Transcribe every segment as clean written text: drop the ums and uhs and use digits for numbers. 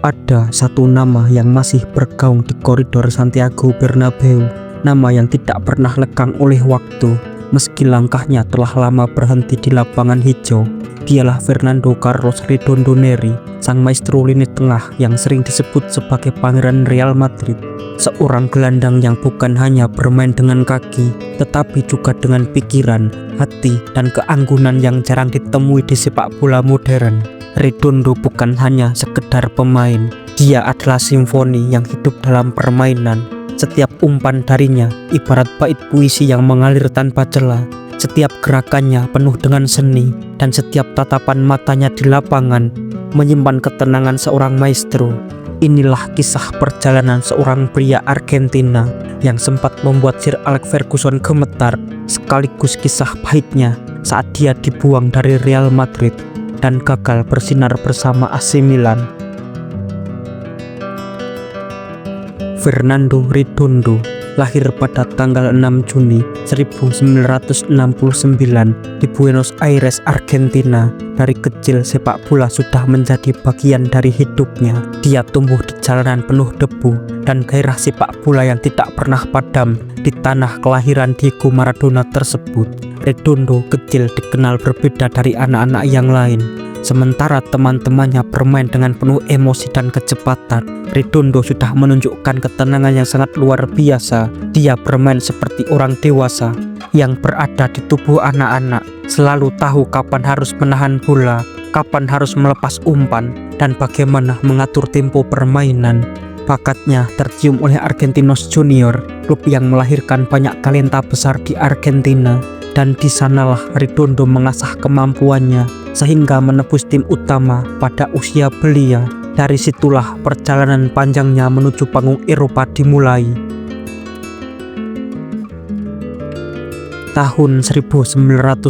Ada satu nama yang masih bergaung di koridor Santiago Bernabeu, nama yang tidak pernah lekang oleh waktu, meski langkahnya telah lama berhenti di lapangan hijau. Dialah Fernando Carlos Redondo Neri, sang maestro lini tengah yang sering disebut sebagai pangeran Real Madrid. Seorang gelandang yang bukan hanya bermain dengan kaki, tetapi juga dengan pikiran, hati, dan keanggunan yang jarang ditemui di sepak bola modern. Redondo bukan hanya sekedar pemain, dia adalah simfoni yang hidup dalam permainan. Setiap umpan darinya ibarat bait puisi yang mengalir tanpa celah. Setiap gerakannya penuh dengan seni, dan setiap tatapan matanya di lapangan menyimpan ketenangan seorang maestro. Inilah kisah perjalanan seorang pria Argentina yang sempat membuat Sir Alex Ferguson gemetar, sekaligus kisah pahitnya saat dia dibuang dari Real Madrid dan gagal bersinar bersama AC Milan. Fernando Redondo lahir pada tanggal 6 Juni 1969 di Buenos Aires, Argentina. Dari kecil sepak bola sudah menjadi bagian dari hidupnya. Dia tumbuh di jalanan penuh debu dan gairah sepak bola yang tidak pernah padam di tanah kelahiran Diego Maradona tersebut. Redondo kecil dikenal berbeda dari anak-anak yang lain. Sementara teman-temannya bermain dengan penuh emosi dan kecepatan, Redondo sudah menunjukkan ketenangan yang sangat luar biasa. Dia bermain seperti orang dewasa yang berada di tubuh anak-anak, selalu tahu kapan harus menahan bola, kapan harus melepas umpan, dan bagaimana mengatur tempo permainan. Bakatnya tercium oleh Argentinos Junior, klub yang melahirkan banyak talenta besar di Argentina. Dan di sanalah Redondo mengasah kemampuannya sehingga menembus tim utama pada usia belia. Dari situlah perjalanan panjangnya menuju panggung Eropa dimulai. Tahun 1990,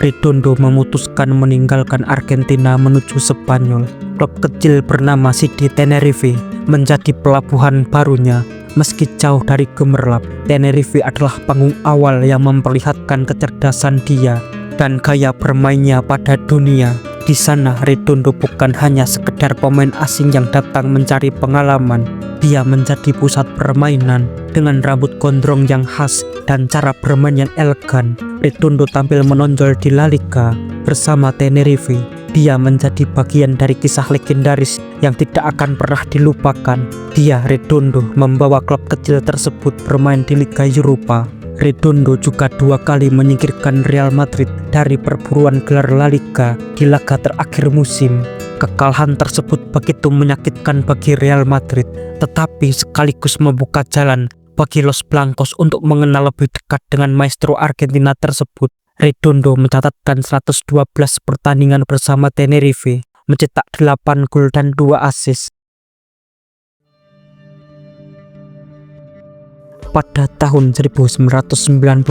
Redondo memutuskan meninggalkan Argentina menuju Spanyol. Klub kecil bernama CD Tenerife menjadi pelabuhan barunya. Meski jauh dari gemerlap, Tenerife adalah panggung awal yang memperlihatkan kecerdasan dia dan gaya bermainnya pada dunia. Di sana Redondo bukan hanya sekedar pemain asing yang datang mencari pengalaman. Dia menjadi pusat permainan dengan rambut gondrong yang khas dan cara bermain yang elegan. Redondo tampil menonjol di La Liga bersama Tenerife. Dia menjadi bagian dari kisah legendaris yang tidak akan pernah dilupakan. Dia, Redondo, membawa klub kecil tersebut bermain di Liga Eropa. Redondo juga 2 kali menyingkirkan Real Madrid dari perburuan gelar La Liga di laga terakhir musim. Kekalahan tersebut begitu menyakitkan bagi Real Madrid, tetapi sekaligus membuka jalan bagi Los Blancos untuk mengenal lebih dekat dengan maestro Argentina tersebut. Redondo mencatatkan 112 pertandingan bersama Tenerife, mencetak 8 gol dan 2 assist. Pada tahun 1994,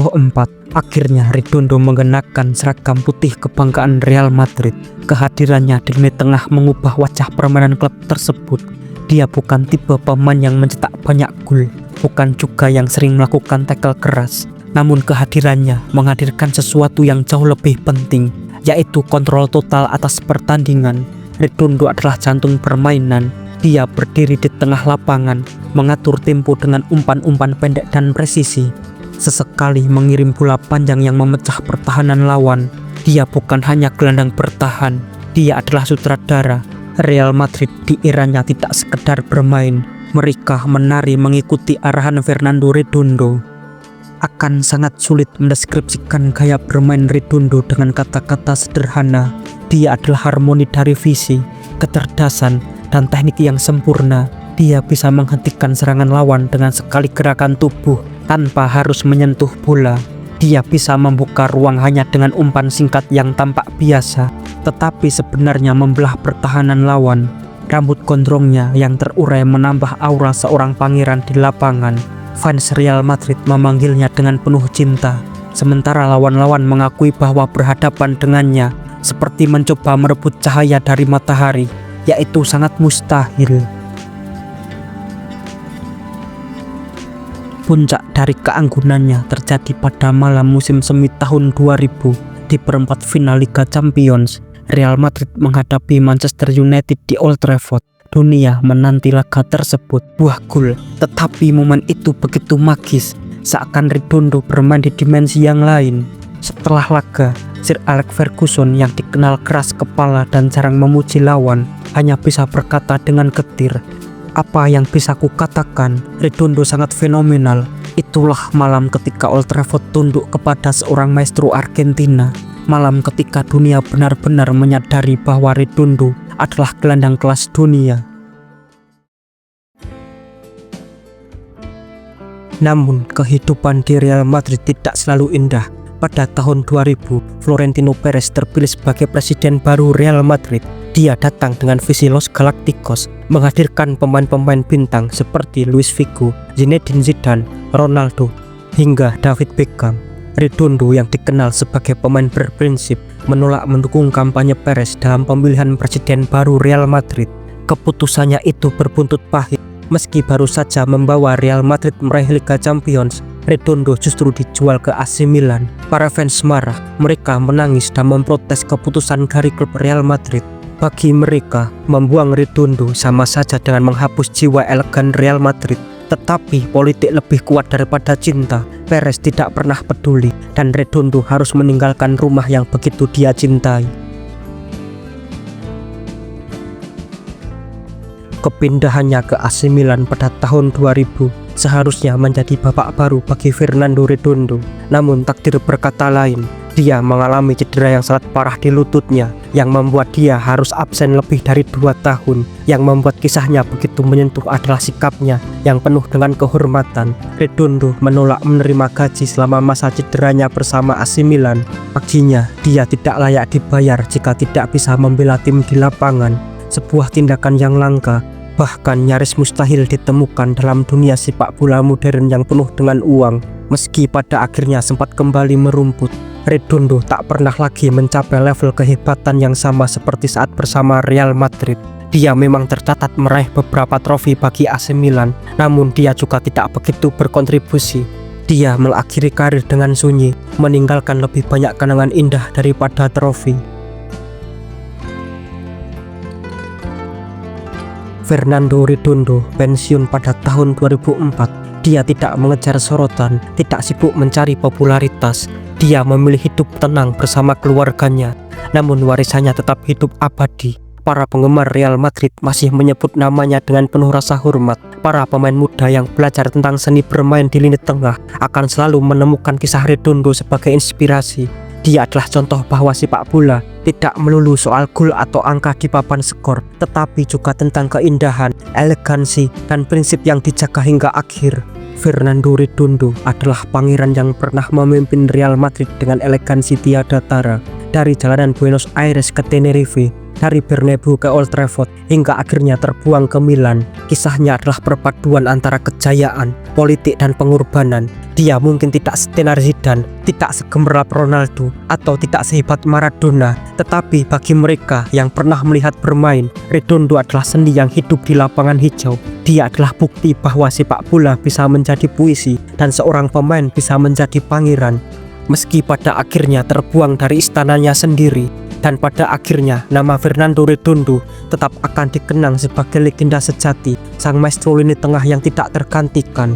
akhirnya Redondo mengenakan seragam putih kebanggaan Real Madrid. Kehadirannya di lini tengah mengubah wajah permainan klub tersebut. Dia bukan tipe pemain yang mencetak banyak gol, bukan juga yang sering melakukan tackle keras. Namun kehadirannya menghadirkan sesuatu yang jauh lebih penting, yaitu kontrol total atas pertandingan. Redondo adalah jantung permainan. Dia berdiri di tengah lapangan, mengatur tempo dengan umpan-umpan pendek dan presisi. Sesekali mengirim bola panjang yang memecah pertahanan lawan. Dia bukan hanya gelandang bertahan, dia adalah sutradara. Real Madrid di eranya tidak sekedar bermain, mereka menari mengikuti arahan Fernando Redondo. Akan sangat sulit mendeskripsikan gaya bermain Redondo dengan kata-kata sederhana. Dia adalah harmoni dari visi, kecerdasan, dan teknik yang sempurna. Dia bisa menghentikan serangan lawan dengan sekali gerakan tubuh tanpa harus menyentuh bola. Dia bisa membuka ruang hanya dengan umpan singkat yang tampak biasa, tetapi sebenarnya membelah pertahanan lawan. Rambut gondrongnya yang terurai menambah aura seorang pangeran di lapangan. Fans Real Madrid memanggilnya dengan penuh cinta, sementara lawan-lawan mengakui bahwa berhadapan dengannya seperti mencoba merebut cahaya dari matahari, yaitu sangat mustahil. Puncak dari keanggunannya terjadi pada malam musim semi tahun 2000 di perempat final Liga Champions. Real Madrid menghadapi Manchester United di Old Trafford. Dunia menanti laga tersebut buah gol, tetapi momen itu begitu magis, seakan Redondo bermain di dimensi yang lain. Setelah laga, Sir Alex Ferguson yang dikenal keras kepala dan jarang memuji lawan hanya bisa berkata dengan getir, "Apa yang bisa kukatakan, Redondo sangat fenomenal." Itulah malam ketika Old Trafford tunduk kepada seorang maestro Argentina. Malam ketika dunia benar-benar menyadari bahwa Redondo adalah gelandang kelas dunia. Namun kehidupan di Real Madrid tidak selalu indah. Pada tahun 2000, Florentino Perez terpilih sebagai presiden baru Real Madrid. Dia datang dengan visi Los Galacticos, menghadirkan pemain-pemain bintang seperti Luis Figo, Zinedine Zidane, Ronaldo, hingga David Beckham. Redondo yang dikenal sebagai pemain berprinsip menolak mendukung kampanye Perez dalam pemilihan presiden baru Real Madrid. Keputusannya itu berbuntut pahit. Meski baru saja membawa Real Madrid meraih Liga Champions, Redondo justru dijual ke AC Milan. Para fans marah, mereka menangis dan memprotes keputusan dari klub Real Madrid. Bagi mereka, membuang Redondo sama saja dengan menghapus jiwa elegan Real Madrid. Tetapi politik lebih kuat daripada cinta. Perez tidak pernah peduli dan Redondo harus meninggalkan rumah yang begitu dia cintai. Kepindahannya ke AC Milan pada tahun 2000 seharusnya menjadi babak baru bagi Fernando Redondo. Namun takdir berkata lain. Dia mengalami cedera yang sangat parah di lututnya yang membuat dia harus absen lebih dari 2 tahun. Yang membuat kisahnya begitu menyentuh adalah sikapnya yang penuh dengan kehormatan. Redondo menolak menerima gaji selama masa cederanya bersama AC Milan. Baginya, dia tidak layak dibayar jika tidak bisa membela tim di lapangan. Sebuah tindakan yang langka, bahkan nyaris mustahil ditemukan dalam dunia sepak bola modern yang penuh dengan uang. Meski pada akhirnya sempat kembali merumput, Redondo tak pernah lagi mencapai level kehebatan yang sama seperti saat bersama Real Madrid. Dia memang tercatat meraih beberapa trofi bagi AC Milan, namun dia juga tidak begitu berkontribusi. Dia mengakhiri karir dengan sunyi, meninggalkan lebih banyak kenangan indah daripada trofi. Fernando Redondo pensiun pada tahun 2004. Dia tidak mengejar sorotan, tidak sibuk mencari popularitas. Dia memilih hidup tenang bersama keluarganya, namun warisannya tetap hidup abadi. Para penggemar Real Madrid masih menyebut namanya dengan penuh rasa hormat. Para pemain muda yang belajar tentang seni bermain di lini tengah akan selalu menemukan kisah Redondo sebagai inspirasi. Dia adalah contoh bahwa sepak bola tidak melulu soal gol atau angka di papan skor, tetapi juga tentang keindahan, elegansi, dan prinsip yang dijaga hingga akhir. Fernando Redondo adalah pangeran yang pernah memimpin Real Madrid dengan elegansi tiada tara. Dari jalanan Buenos Aires ke Tenerife, dari Bernabeu ke Old Trafford, hingga akhirnya terbuang ke Milan. Kisahnya adalah perpaduan antara kejayaan, politik, dan pengorbanan. Dia mungkin tidak setenar Zidane, tidak segemerlap Ronaldo, atau tidak sehebat Maradona, tetapi bagi mereka yang pernah melihat bermain, Redondo adalah seni yang hidup di lapangan hijau. Dia adalah bukti bahwa sepak bola bisa menjadi puisi dan seorang pemain bisa menjadi pangeran. Meski pada akhirnya terbuang dari istananya sendiri, dan pada akhirnya nama Fernando Redondo tetap akan dikenang sebagai legenda sejati, sang maestro lini tengah yang tidak tergantikan.